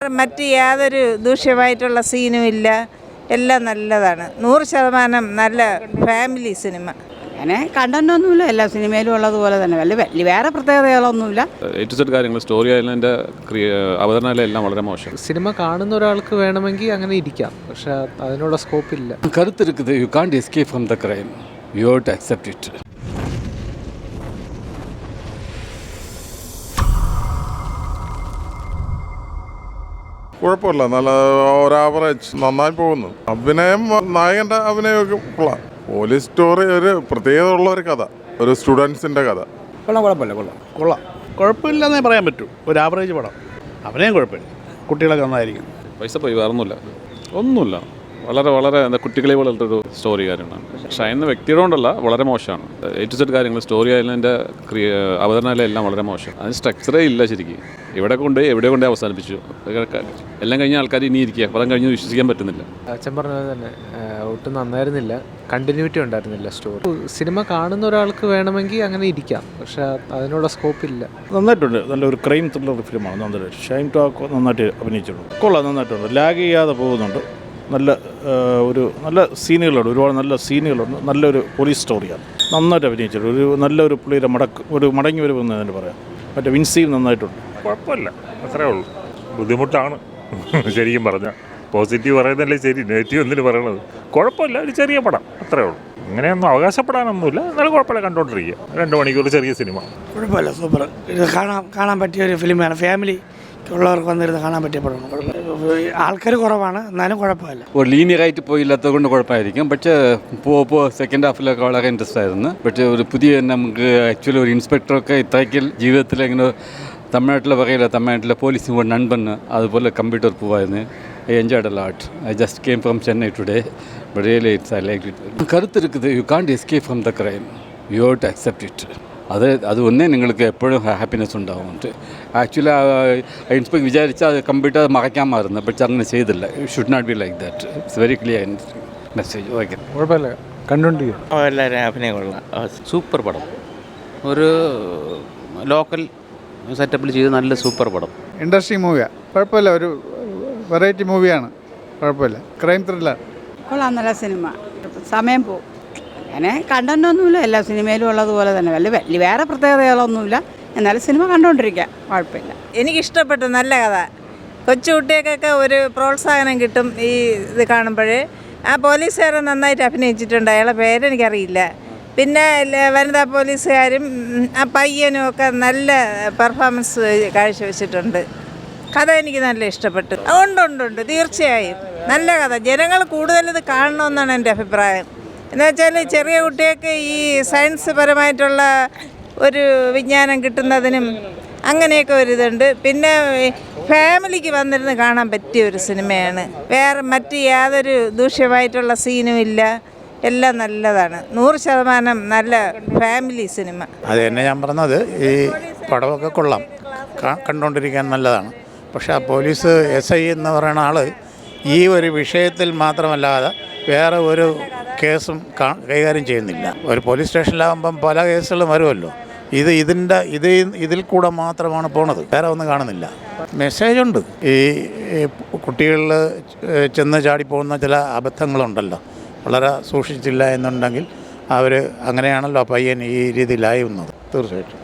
മറ്റ് യാതൊരു ദൂഷ്യമായിട്ടുള്ള സീനും ഇല്ല. എല്ലാം നല്ലതാണ്. 100% നല്ല ഫാമിലി സിനിമ. അങ്ങനെ കണ്ടന്റൊന്നുമില്ല, എല്ലാ സിനിമയിലും ഉള്ളതുപോലെ തന്നെ വലിയ വേറെ പ്രത്യേകതകളൊന്നുമില്ല. കാര്യങ്ങൾ സ്റ്റോറി ആയാലും എൻ്റെ അവതരണം എല്ലാം വളരെ മോശം. സിനിമ കാണുന്ന ഒരാൾക്ക് വേണമെങ്കിൽ അങ്ങനെ ഇരിക്കാം, പക്ഷെ അതിനുള്ള സ്കോപ്പ് ഇല്ല. കരുത്തിരിക്കുന്നത് you can't escape from the crime, you have to accept it. കുഴപ്പമില്ല, നല്ല ഒരു ആവറേജ്, നന്നായി പോകുന്നു. അഭിനയം, നായകൻ്റെ അഭിനയമൊക്കെ കൊള്ളാം. പോലീസ് സ്റ്റോറി ഒരു പ്രത്യേകത ഉള്ള ഒരു കഥ, ഒരു സ്റ്റുഡൻസിൻ്റെ കഥ. കുഴപ്പമില്ലെന്നേ പറയാൻ പറ്റൂ. ഒരു ആവറേജ് പടം, അഭിനയം കുഴപ്പമില്ല, കുട്ടികളൊക്കെ നന്നായിരിക്കും. പൈസ പോയി ഒന്നുമില്ല. വളരെ എന്താ കുട്ടികളെ പോലത്തൊരു സ്റ്റോറി കാര്യമാണ്. ഷൈൻ എന്ന വ്യക്തിയുടെ കൊണ്ടല്ല, വളരെ മോശമാണ്. കാര്യങ്ങൾ സ്റ്റോറി ആയാലും എൻ്റെ അവതരണം എല്ലാം വളരെ മോശം. അതിന് സ്ട്രക്ചറേ ഇല്ല ശരിക്കും. എവിടെ കൊണ്ട് അവസാനിപ്പിച്ചു. എല്ലാം കഴിഞ്ഞ ആൾക്കാർ ഇനി ഇരിക്കുക, പദം കഴിഞ്ഞ് വിശ്വസിക്കാൻ പറ്റുന്നില്ല. അച്ഛൻ പറഞ്ഞത് തന്നെ ഒട്ടും നന്നായിരുന്നില്ല, കണ്ടിന്യൂറ്റി ഉണ്ടായിരുന്നില്ല സ്റ്റോറി. സിനിമ കാണുന്ന ഒരാൾക്ക് വേണമെങ്കിൽ അങ്ങനെ ഇരിക്കാം, പക്ഷെ അതിനുള്ള സ്കോപ്പ് ഇല്ല. നന്നായിട്ടുണ്ട്, നല്ലൊരു ക്രൈം ത്രില്ലർ ഫിലിമാണ്. നന്നായിട്ട് ഷൈൻ ടോക്ക് നന്നായിട്ട് അഭിനയിച്ചിട്ടുണ്ട്. കൊള്ളാം, നന്നായിട്ടുണ്ട്, ലാഗ് ചെയ്യാതെ പോകുന്നുണ്ട്. നല്ല സീനുകളുണ്ട്, ഒരുപാട് നല്ല സീനുകളുണ്ട്. നല്ലൊരു പോലീസ് സ്റ്റോറിയാണ്, നന്നായിട്ട് അഭിനയിച്ചിട്ടുണ്ട്. നല്ലൊരു പുള്ളിയുടെ മടങ്ങി വരുമെന്ന് തന്നെ പറയാം. മറ്റേ വിൻസിയിൽ നന്നായിട്ടുണ്ട്. കുഴപ്പമില്ല, അത്രേ ഉള്ളൂ. ബുദ്ധിമുട്ടാണ് ശരിക്കും പറഞ്ഞാൽ. പോസിറ്റീവ് പറയുന്നതല്ലേ ശരി, നെഗറ്റീവ് എന്തിനു പറയണത്. കുഴപ്പമില്ല, ഒരു ചെറിയ പടം, അത്രേ ഉള്ളൂ. അങ്ങനെയൊന്നും അവകാശപ്പെടാനൊന്നുമില്ല, എന്നാലും കുഴപ്പമില്ല, കണ്ടുകൊണ്ടിരിക്കുക. 2 മണിക്കൂർ ചെറിയ സിനിമ. കുഴപ്പമില്ല, സൂപ്പർ. ഇത് കാണാൻ പറ്റിയ ഒരു ഫിലിമാണ്. ഫാമിലി ഉള്ളവർക്ക് വന്നിരുന്ന് കാണാൻ പറ്റിയ പടമാണ്. ആൾക്കാർ കുറവാണ്, എന്നാലും കുഴപ്പമില്ല. ലീനിയറായിട്ട് പോയില്ലാത്തത് കൊണ്ട് കുഴപ്പമായിരിക്കും. പക്ഷേ സെക്കൻഡ് ഹാഫിലൊക്കെ വളരെ ഇൻട്രസ്റ്റ് ആയിരുന്നു. പക്ഷേ ഒരു പുതിയ നമുക്ക് ആക്ച്വലി ഒരു ഇൻസ്പെക്ടറൊക്കെ ഇത്രയ്ക്ക് ജീവിതത്തിൽ ഇങ്ങനെ തമിഴ്നാട്ടിൽ പറയില്ല, തമിഴ്നാട്ടിലെ പോലീസും കൊണ്ട് നண்பன் അതുപോലെ കമ്പ്യൂട്ടർ പോവായിരുന്നു. I enjoyed a lot. I just came from Chennai today, but really I liked it. കരുത്തിരിക്കുന്നത് you can't escape from the crime, you have to accept it. അത് ഒന്നേ നിങ്ങൾക്ക് എപ്പോഴും ഹാപ്പിനെസ് ഉണ്ടാവുന്നുണ്ട്. ആക്ച്വലി ഇൻസ്പെക്ടർ വിചാരിച്ചാൽ അത് കമ്പ്യൂട്ടർ മറയ്ക്കാമായിരുന്നു, പക്ഷെ അങ്ങനെ ചെയ്തില്ല. Should not be like that. It's very clear message. Okay, കുഴപ്പമില്ല, കണ്ടുകൊണ്ടിരിക്കും. എല്ലാവരും അഭിനയം കൊള്ളാം. സൂപ്പർ പടം, ഒരു ലോക്കൽ സെറ്റപ്പിൽ ചെയ്ത് നല്ല സൂപ്പർ പടം. ഇൻട്രസ്റ്റിംഗ് മൂവിയാണ്, കുഴപ്പമില്ല. ഒരു വെറൈറ്റി മൂവിയാണ്, കുഴപ്പമില്ല. ക്രൈം ത്രില്ലർ കൊള്ളാം, നല്ല സിനിമ. സമയം പോകും. അങ്ങനെ കണ്ടന്റൊന്നുമില്ല, എല്ലാ സിനിമയിലും ഉള്ളതുപോലെ തന്നെ വലിയ വേറെ പ്രത്യേകതകളൊന്നുമില്ല. എന്നാലും സിനിമ കണ്ടുകൊണ്ടിരിക്കുക, കുഴപ്പമില്ല. എനിക്കിഷ്ടപ്പെട്ടു, നല്ല കഥ. കൊച്ചുകുട്ടികൾക്കൊക്കെ ഒരു പ്രോത്സാഹനം കിട്ടും ഈ ഇത് കാണുമ്പോൾ. ആ പോലീസുകാരൻ നന്നായിട്ട് അഭിനയിച്ചിട്ടുണ്ട്, അയാളെ പേരെനിക്കറിയില്ല. പിന്നെ വനിതാ പോലീസുകാരും ആ പയ്യനും ഒക്കെ നല്ല പെർഫോമൻസ് കാഴ്ചവെച്ചിട്ടുണ്ട്. കഥ എനിക്ക് നല്ല ഇഷ്ടപ്പെട്ടു. ഉണ്ട്, തീർച്ചയായും നല്ല കഥ. ജനങ്ങൾ കൂടുതലിത് കാണണമെന്നാണ് എൻ്റെ അഭിപ്രായം. എന്നുവെച്ചാൽ ചെറിയ കുട്ടികൾക്ക് ഈ സയൻസ് പരമായിട്ടുള്ള ഒരു വിജ്ഞാനം കിട്ടുന്നതിനും അങ്ങനെയൊക്കെ ഒരിതുണ്ട്. പിന്നെ ഫാമിലിക്ക് വന്നിരുന്ന് കാണാൻ പറ്റിയ ഒരു സിനിമയാണ്. വേറെ മറ്റ് യാതൊരു ദൂഷ്യമായിട്ടുള്ള സീനും ഇല്ല. എല്ലാം നല്ലതാണ്. 100% നല്ല ഫാമിലി സിനിമ. അത് തന്നെ ഞാൻ പറഞ്ഞത്. ഈ പടമൊക്കെ കൊള്ളാം, കണ്ടുകൊണ്ടിരിക്കാൻ നല്ലതാണ്. പക്ഷേ ആ പോലീസ് SI എന്ന് പറയുന്ന ആൾ ഈ ഒരു വിഷയത്തിൽ മാത്രമല്ലാതെ വേറെ ഒരു കേസും കൈകാര്യം ചെയ്യുന്നില്ല. ഒരു പോലീസ് സ്റ്റേഷനിലാകുമ്പം പല കേസുകളും വരുമല്ലോ. ഇതിൽ കൂടെ മാത്രമാണ് പോണത്, വേറെ ഒന്നും കാണുന്നില്ല. മെസ്സേജുണ്ട്. ഈ കുട്ടികളിൽ ചെന്ന് ചാടിപ്പോകുന്ന ചില അബദ്ധങ്ങളുണ്ടല്ലോ, വളരെ സൂക്ഷിച്ചില്ല എന്നുണ്ടെങ്കിൽ അങ്ങനെയാണല്ലോ പയ്യൻ ഈ രീതിയിലായി വന്നത്. തീർച്ചയായിട്ടും